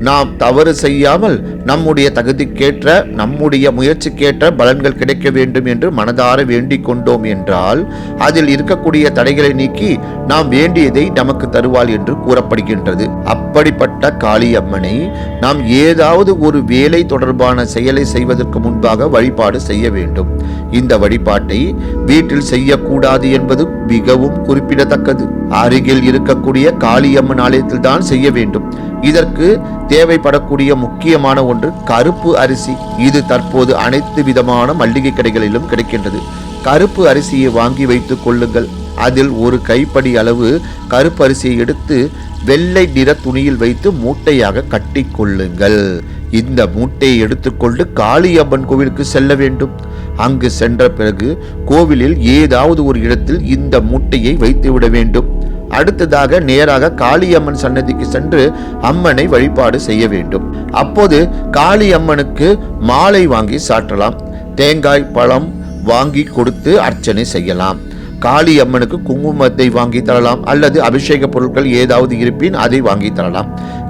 நாம் தவறு செய்யாமல் நம்முடைய தகுதிக்கேற்ற நம்முடைய முயற்சிக்கேற்ற பலன்கள் கிடைக்க வேண்டும் என்று மனதார வேண்டிக் கொண்டோம் என்றால் அதில் இருக்கக்கூடிய தடைகளை நீக்கி நாம் வேண்டியதை நமக்கு தருவாள் என்று கூறப்படுகின்றது. அப்படிப்பட்ட காளியம்மனை நாம் ஏதாவது ஒரு வேலை தொடர்பான செயலை செய்வதற்கு முன்பாக வழிபாடு செய்ய வேண்டும். இந்த வழிபாட்டை வீட்டில் செய்யக்கூடாது என்பது மிகவும் குறிப்பிடத்தக்கது. அருகில் இருக்கக்கூடிய காளியம்மன் ஆலயத்தில் தான் செய்ய வேண்டும். இதற்கு தேவைப்படக்கூடிய முக்கியமான ஒன்று கருப்பு அரிசி. இது தற்போது அனைத்து விதமான மல்லிகை கடைகளிலும் கிடைக்கின்றது. கருப்பு அரிசியை வாங்கி வைத்துக் கொள்ளுங்கள். அதில் ஒரு கைப்படி அளவு கருப்பு அரிசியை எடுத்து வெள்ளை நிற துணியில் வைத்து மூட்டையாக கட்டி கொள்ளுங்கள். இந்த மூட்டையை எடுத்துக்கொண்டு காளியம்மன் கோவிலுக்கு செல்ல வேண்டும். அங்கு சென்ற பிறகு கோவிலில் ஏதாவது ஒரு இடத்தில் இந்த மூட்டையை வைத்து விட வேண்டும். அடுத்ததாக நேராக காளியம்மன் சன்னதிக்கு சென்று அம்மனை வழிபாடு செய்ய வேண்டும். அப்போது காளியம்மனுக்கு மாலை வாங்கி சாற்றலாம். தேங்காய் பழம் வாங்கி கொடுத்து அர்ச்சனை செய்யலாம். காளியம்மனுக்கு குங்குமத்தை வாங்கி தரலாம், அல்லது அபிஷேக பொருட்கள் ஏதாவது இருப்பின் அதை வாங்கி தரலாம்.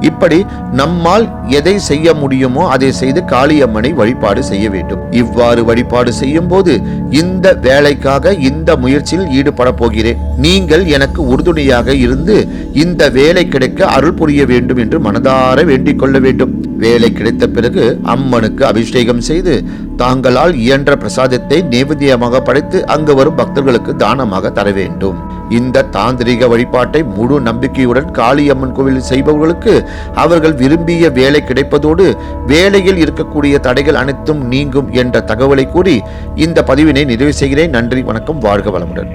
இப்படி நம்மால் எதை செய்ய முடியுமோ அதை செய்து காளியம்மனை வழிபாடு செய்ய வேண்டும். இவ்வாறு வழிபாடு செய்யும் போது இந்த வேலைக்காக இந்த முயற்சியில் ஈடுபட போகிறேன், நீங்கள் எனக்கு உறுதுணையாக இருந்து இந்த வேலை கிடைக்க அருள் புரிய வேண்டும் என்று மனதார வேண்டிக் கொள்ள வேண்டும். வேலை கிடைத்த பிறகு அம்மனுக்கு அபிஷேகம் செய்து தாங்களால் இயன்ற பிரசாதத்தை நேவேத்தியமாக படைத்து அங்கு வரும் பக்தர்களுக்கு தானமாக தர வேண்டும். இந்த தாந்திரிக வழிபாட்டை முழு நம்பிக்கையுடன் காளியம்மன் கோவிலில் செய்பவர்களுக்கு அவர்கள் விரும்பிய வேலை கிடைப்பதோடு வேலையில் இருக்கக்கூடிய தடைகள் அனைத்தும் நீங்கும் என்ற தகவலை கூறி இந்த பதிவினை நிறைவு செய்கிறேன். நன்றி, வணக்கம், வாழ்க வளமுடன்.